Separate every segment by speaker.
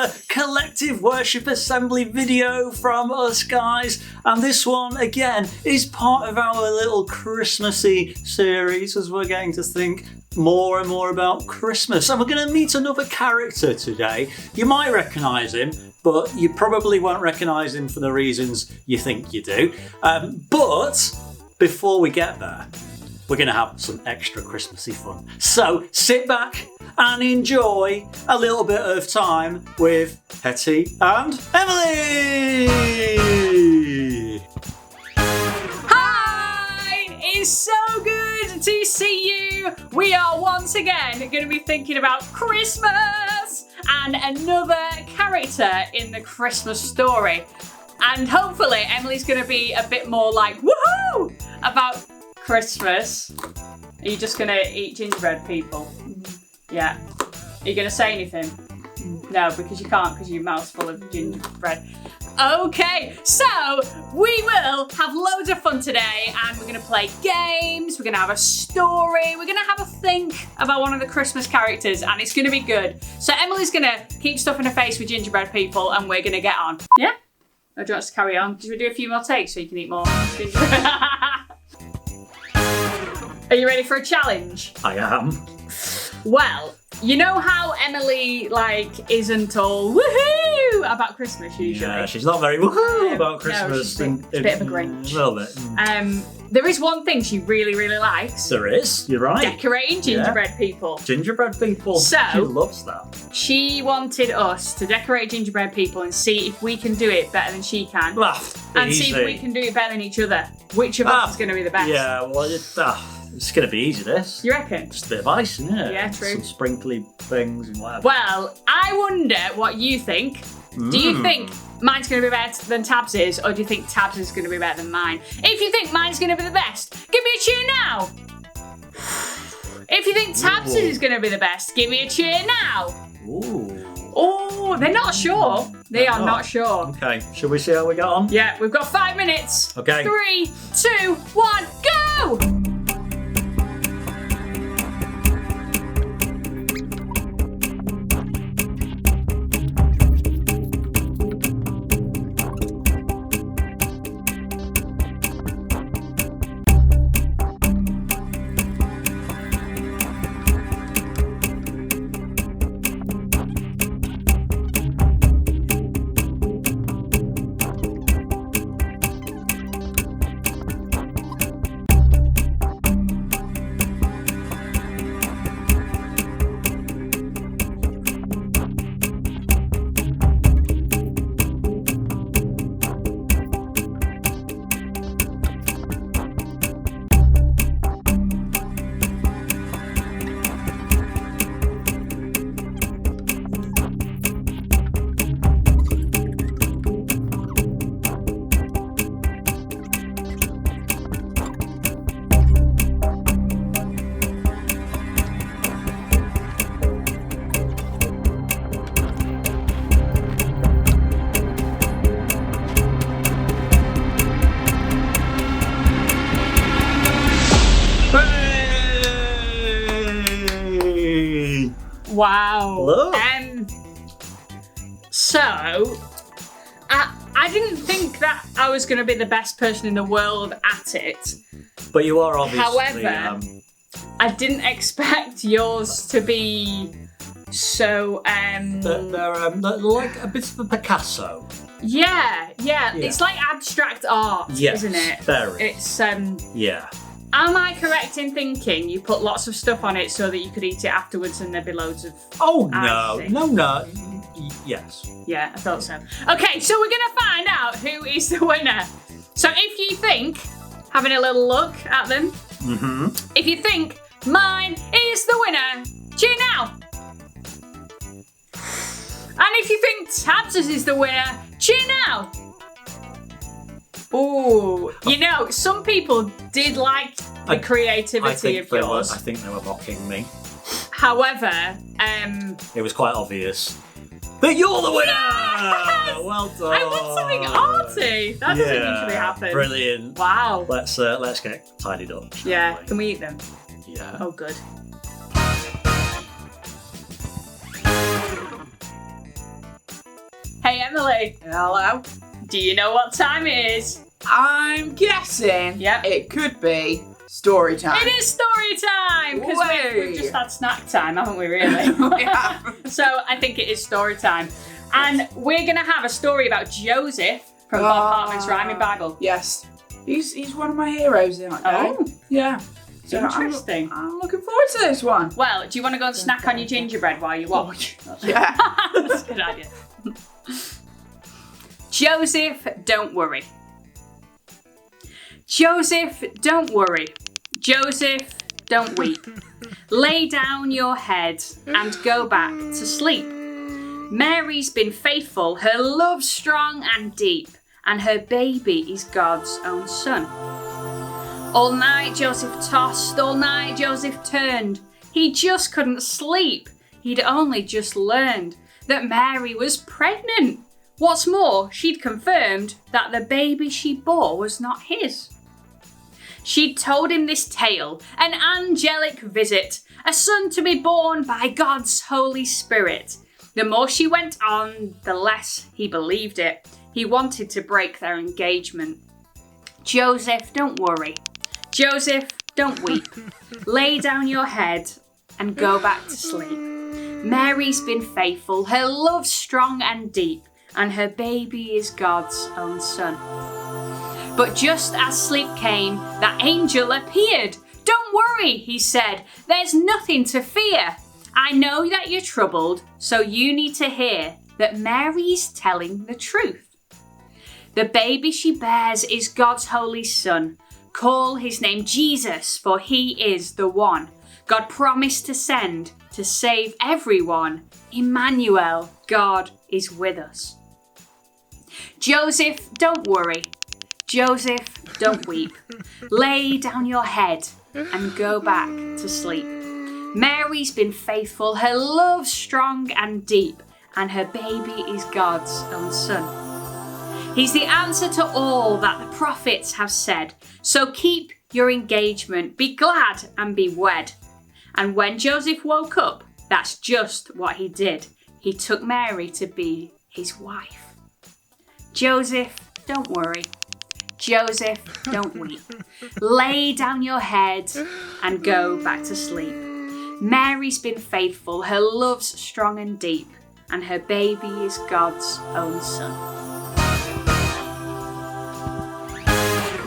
Speaker 1: another collective worship assembly video from us guys, and this one again is part of our little Christmassy series as we're getting to think more and more about Christmas, and we're going to meet another character today. You might recognise him, but you probably won't recognise him for the reasons you think you do. But before we get there, we're going to have some extra Christmassy fun. So sit back and enjoy a little bit of time with Hettie and Emily!
Speaker 2: Hi! It's so good to see you! We are once again going to be thinking about Christmas and another character in the Christmas story. And hopefully Emily's going to be a bit more like, woohoo! About Christmas. Are you just gonna eat gingerbread, people? Yeah. Are you gonna say anything? No, because you can't, because your mouth's full of gingerbread. Okay, so we will have loads of fun today, and we're gonna play games, we're gonna have a story, we're gonna have a think about one of the Christmas characters, and it's gonna be good. So Emily's gonna keep stuffing her face with gingerbread, people, and we're gonna get on. Yeah? Or do you want us to carry on? Should we do a few more takes so you can eat more gingerbread? Are you ready for a challenge?
Speaker 1: I am.
Speaker 2: Well, you know how Emily, isn't all woohoo about Christmas usually?
Speaker 1: Yeah, she's not very woohoo about Christmas.
Speaker 2: No, she's a bit of a Grinch.
Speaker 1: A little bit.
Speaker 2: There is one thing she really, really likes.
Speaker 1: There is, you're right.
Speaker 2: Decorating gingerbread people.
Speaker 1: Gingerbread people.
Speaker 2: So,
Speaker 1: she loves that.
Speaker 2: She wanted us to decorate gingerbread people and see if we can do it better than she can. And
Speaker 1: easy.
Speaker 2: see if we can do it better than each other. Which of us is going to be the best?
Speaker 1: Yeah, well, it's going to be easy, this.
Speaker 2: You reckon?
Speaker 1: Just a bit of ice, isn't it?
Speaker 2: Yeah, true.
Speaker 1: Some sprinkly things and whatever.
Speaker 2: Well, I wonder what you think. Do you think mine's going to be better than Tabz's, or do you think Tabz is going to be better than mine? If you think mine's going to be the best, give me a cheer now. If you think Tabz's is going to be the best, give me a cheer now.
Speaker 1: Ooh.
Speaker 2: Oh, they're not sure. They are not sure.
Speaker 1: Okay, shall we see how we get on?
Speaker 2: Yeah, we've got 5 minutes.
Speaker 1: Okay.
Speaker 2: 3, 2, 1, go! Wow.
Speaker 1: Hello.
Speaker 2: So, I didn't think that I was going to be the best person in the world at it.
Speaker 1: But you are obviously.
Speaker 2: However, I didn't expect yours to be so.
Speaker 1: They're like a bit of a Picasso.
Speaker 2: Yeah. It's like abstract art, isn't it?
Speaker 1: Very.
Speaker 2: It's
Speaker 1: Yeah.
Speaker 2: Am I correct in thinking you put lots of stuff on it so that you could eat it afterwards and there'd be loads of icing?
Speaker 1: No. Yes.
Speaker 2: Yeah, I thought so. Okay, so we're going to find out who is the winner. So if you think, having a little look at them, if you think mine is the winner, cheer now. And if you think Tabz's is the winner, cheer now. Ooh, you know, some people did like the creativity of yours.
Speaker 1: I think they were mocking me.
Speaker 2: However,
Speaker 1: it was quite obvious that you're the winner.
Speaker 2: Yes!
Speaker 1: Well done.
Speaker 2: I want something arty. That doesn't usually happen.
Speaker 1: Brilliant.
Speaker 2: Wow.
Speaker 1: Let's get tidied up.
Speaker 2: Yeah. Can we eat them?
Speaker 1: Yeah.
Speaker 2: Oh, good. Hey Emily,
Speaker 3: Hello.
Speaker 2: do you know what time it is?
Speaker 3: I'm guessing it could be story time.
Speaker 2: It is story time! Because we've just had snack time, haven't we, really?
Speaker 3: Yeah.
Speaker 2: So I think it is story time. And we're going to have a story about Joseph from Bob Hartman's Rhyming Bible.
Speaker 3: Yes. He's one of my heroes, isn't he?
Speaker 2: Oh.
Speaker 3: Yeah. So
Speaker 2: Interesting.
Speaker 3: I'm looking forward to this one.
Speaker 2: Well, do you want to go and snack on your gingerbread while you watch?
Speaker 3: Yeah.
Speaker 2: That's a good idea. Joseph, don't worry. Joseph, don't worry. Joseph, don't weep. Lay down your head and go back to sleep. Mary's been faithful, her love's strong and deep, and her baby is God's own son. All night Joseph tossed, all night Joseph turned. He just couldn't sleep. He'd only just learned that Mary was pregnant. What's more, she'd confirmed that the baby she bore was not his. She'd told him this tale, an angelic visit, a son to be born by God's Holy Spirit. The more she went on, the less he believed it. He wanted to break their engagement. Joseph, don't worry. Joseph, don't weep. Lay down your head and go back to sleep. Mary's been faithful, her love's strong and deep, and her baby is God's own son. But just as sleep came, that angel appeared. Don't worry, he said, there's nothing to fear. I know that you're troubled, so you need to hear that Mary's telling the truth. The baby she bears is God's holy son. Call his name Jesus, for he is the one God promised to send to save everyone. Emmanuel, God is with us. Joseph, don't worry. Joseph, don't weep. Lay down your head and go back to sleep. Mary's been faithful, her love's strong and deep, and her baby is God's own son. He's the answer to all that the prophets have said. So keep your engagement, be glad and be wed. And when Joseph woke up, that's just what he did. He took Mary to be his wife. Joseph, don't worry. Joseph, don't weep. Lay down your head and go back to sleep. Mary's been faithful, her love's strong and deep, and her baby is God's own son.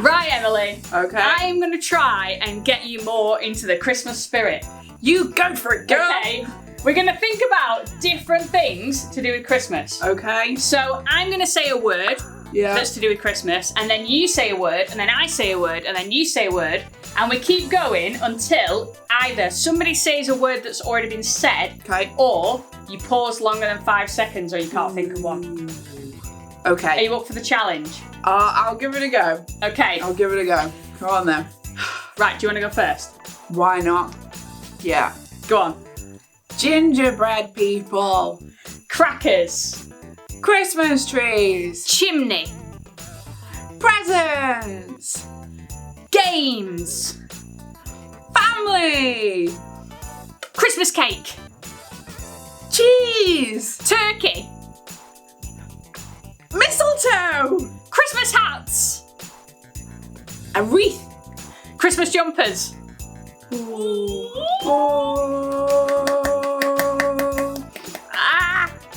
Speaker 2: Right, Emily.
Speaker 3: Okay.
Speaker 2: I'm going to try and get you more into the Christmas spirit.
Speaker 3: You go for it, girl.
Speaker 2: Okay. We're going to think about different things to do with Christmas.
Speaker 3: Okay.
Speaker 2: So I'm going to say a word that's to do with Christmas, and then you say a word, and then I say a word, and then you say a word, and we keep going until either somebody says a word that's already been said, or you pause longer than 5 seconds, or you can't think of one.
Speaker 3: Okay.
Speaker 2: Are you up for the challenge?
Speaker 3: I'll give it a go.
Speaker 2: Okay.
Speaker 3: I'll give it a go. Come on then.
Speaker 2: Right, do you want to go first?
Speaker 3: Why not? Yeah.
Speaker 2: Go on.
Speaker 3: Gingerbread people.
Speaker 2: Crackers.
Speaker 3: Christmas trees.
Speaker 2: Chimney.
Speaker 3: Presents.
Speaker 2: Games.
Speaker 3: Family.
Speaker 2: Christmas cake.
Speaker 3: Cheese.
Speaker 2: Turkey.
Speaker 3: Mistletoe.
Speaker 2: Christmas hats.
Speaker 3: A wreath.
Speaker 2: Christmas jumpers.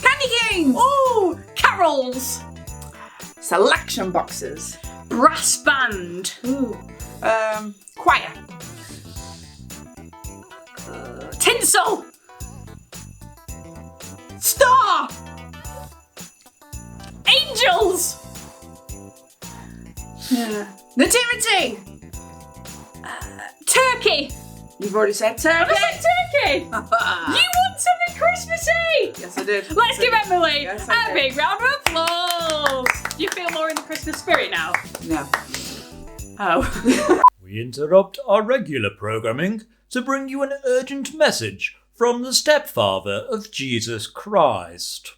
Speaker 3: Candy canes.
Speaker 2: Ooh, carols.
Speaker 3: Selection boxes.
Speaker 2: Brass band.
Speaker 3: Choir.
Speaker 2: Tinsel.
Speaker 3: Star.
Speaker 2: Angels.
Speaker 3: Nativity.
Speaker 2: Turkey.
Speaker 3: You've already said turkey.
Speaker 2: I said turkey. You want something Christmassy?
Speaker 3: Yes, I did.
Speaker 2: Let's give Emily
Speaker 3: Yes, I
Speaker 2: a
Speaker 3: did.
Speaker 2: big round of applause. Do you feel more in the Christmas spirit now?
Speaker 3: No.
Speaker 2: Oh.
Speaker 1: We interrupt our regular programming to bring you an urgent message from the stepfather of Jesus Christ.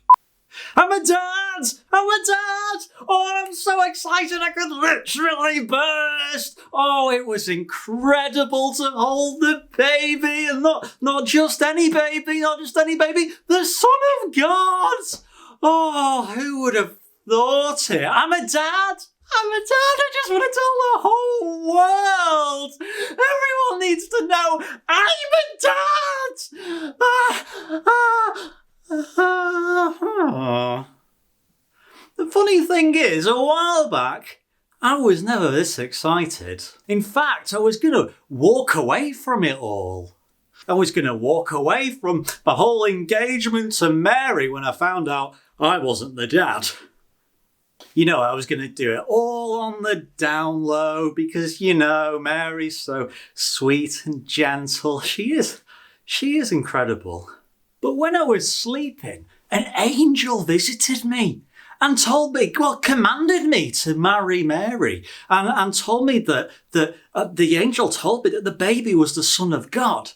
Speaker 1: I'm a dad! I'm a dad! Oh, I'm so excited I could literally burst! Oh, it was incredible to hold the baby, and not just any baby, the Son of God! Oh, who would have thought it? I'm a dad. I just want to tell the whole world. Everyone needs to know I'm a dad. The funny thing is, a while back, I was never this excited. In fact, I was going to walk away from it all. I was going to walk away from the whole engagement to Mary when I found out I wasn't the dad. You know, I was going to do it all on the down low because, you know, Mary's so sweet and gentle. She is incredible. But when I was sleeping, an angel visited me and told me, well, commanded me to marry Mary and told me that the angel told me that the baby was the Son of God.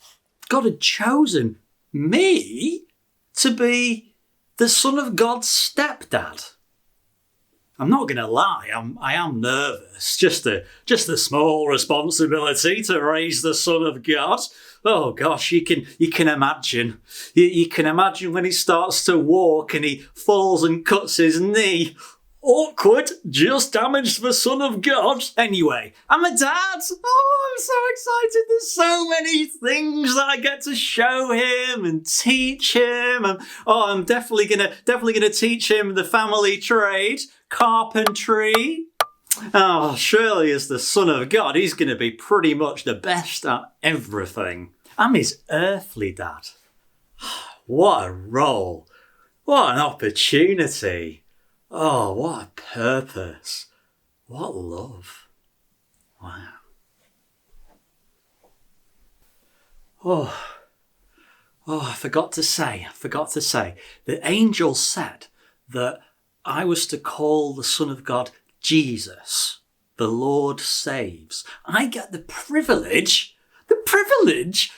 Speaker 1: God had chosen me to be the Son of God's stepdad. I'm not going to lie, I am nervous. Just a small responsibility to raise the Son of God. Oh gosh, you can imagine. You can imagine when he starts to walk and he falls and cuts his knee. Awkward, just damaged the Son of God. Anyway, I'm a dad. Oh, I'm so excited. There's so many things that I get to show him and teach him. I'm definitely gonna teach him the family trade, carpentry. Oh, surely as the Son of God, he's going to be pretty much the best at everything. I'm his earthly dad. What a role. What an opportunity. Oh, what a purpose. What love. Wow. I forgot to say, the angel said that I was to call the Son of God Jesus, the Lord saves. I get the privilege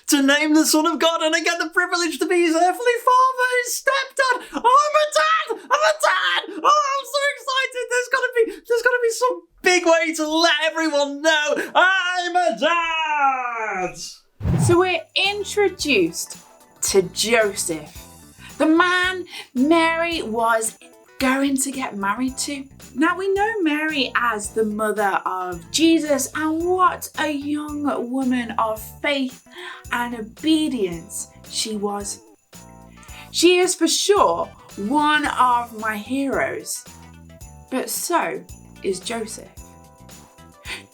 Speaker 1: to name the Son of God, and I get the privilege to be his earthly father, his stepdad. Oh, I'm a dad! Oh, I'm so excited. There's gotta be some big way to let everyone know I'm a dad.
Speaker 3: So we're introduced to Joseph, the man Mary was going to get married to. Now we know Mary as the mother of Jesus, and what a young woman of faith and obedience she was. She is for sure one of my heroes, but so is Joseph.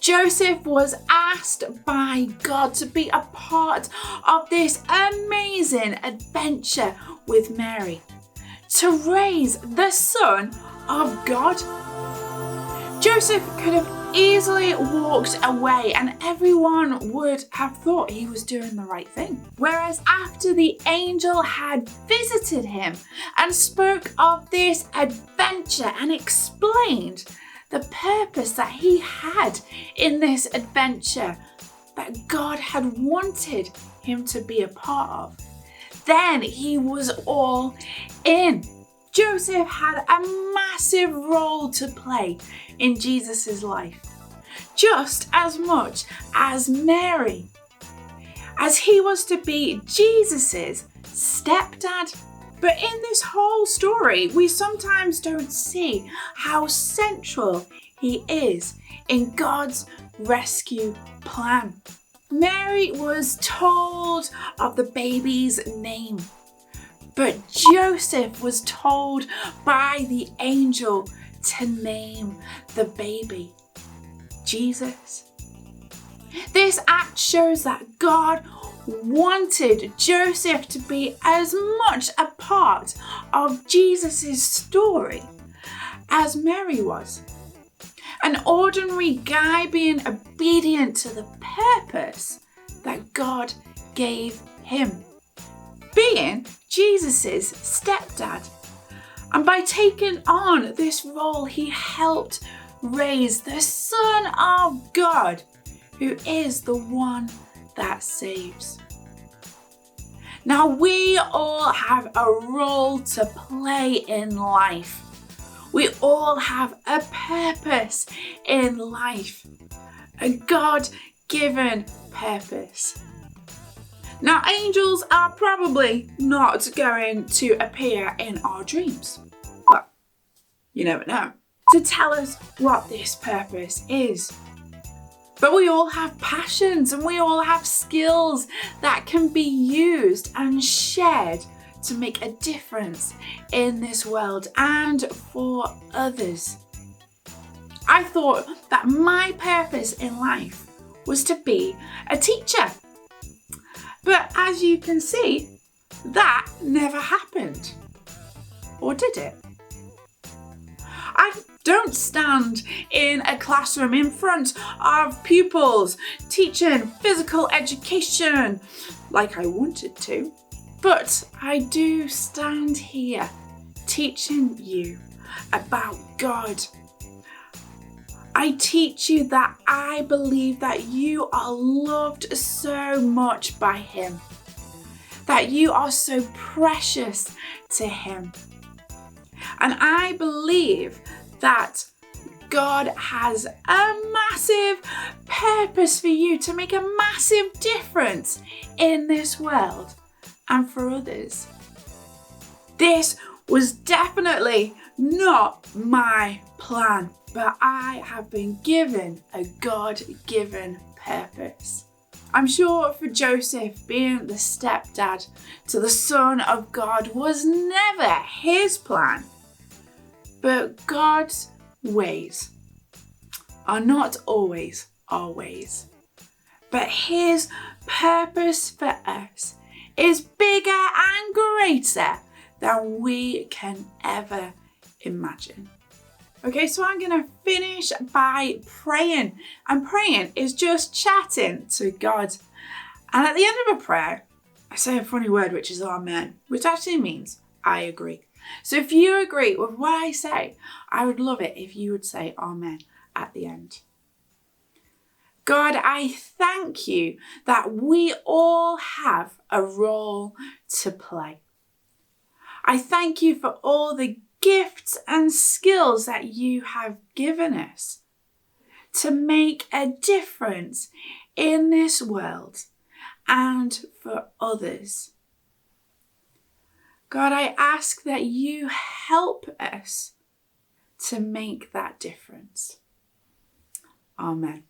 Speaker 3: Joseph was asked by God to be a part of this amazing adventure with Mary, to raise the Son of God. Joseph could have easily walked away and everyone would have thought he was doing the right thing. Whereas after the angel had visited him and spoke of this adventure and explained the purpose that he had in this adventure that God had wanted him to be a part of, then he was all in. Joseph had a massive role to play in Jesus' life, just as much as Mary, as he was to be Jesus' stepdad. But in this whole story, we sometimes don't see how central he is in God's rescue plan. Mary was told of the baby's name, but Joseph was told by the angel to name the baby Jesus. This act shows that God wanted Joseph to be as much a part of Jesus' story as Mary was. An ordinary guy being obedient to the purpose that God gave him, being Jesus' stepdad. And by taking on this role, he helped raise the Son of God, who is the one that saves. Now, we all have a role to play in life. We all have a purpose in life, a God-given purpose. Now, angels are probably not going to appear in our dreams. You never know. To tell us what this purpose is. But we all have passions and we all have skills that can be used and shared to make a difference in this world and for others. I thought that my purpose in life was to be a teacher. But as you can see, that never happened. Or did it? I don't stand in a classroom in front of pupils teaching physical education like I wanted to, but I do stand here teaching you about God. I teach you that I believe that you are loved so much by Him, that you are so precious to Him. And I believe that God has a massive purpose for you to make a massive difference in this world and for others. This was definitely not my plan, but I have been given a God-given purpose. I'm sure for Joseph, being the stepdad to the Son of God was never his plan. But God's ways are not always our ways. But His purpose for us is bigger and greater than we can ever imagine. Okay, so I'm going to finish by praying. And praying is just chatting to God. And at the end of a prayer, I say a funny word, which is amen, which actually means I agree. So if you agree with what I say, I would love it if you would say amen at the end. God, I thank you that we all have a role to play. I thank you for all the gifts and skills that you have given us to make a difference in this world and for others. God, I ask that you help us to make that difference. Amen.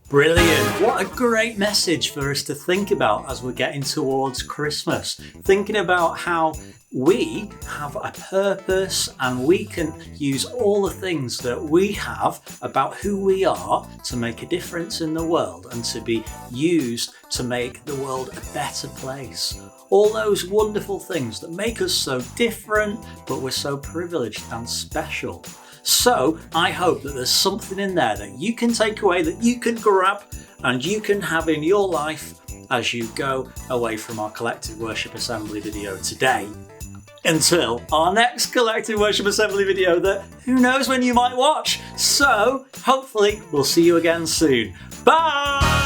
Speaker 1: Brilliant. What a great message for us to think about as we're getting towards Christmas. Thinking about how we have a purpose and we can use all the things that we have about who we are to make a difference in the world and to be used to make the world a better place. All those wonderful things that make us so different, but we're so privileged and special. So I hope that there's something in there that you can take away, that you can grab and you can have in your life as you go away from our Collective Worship Assembly video today. Until our next Collective Worship Assembly video that who knows when you might watch. So hopefully we'll see you again soon. Bye!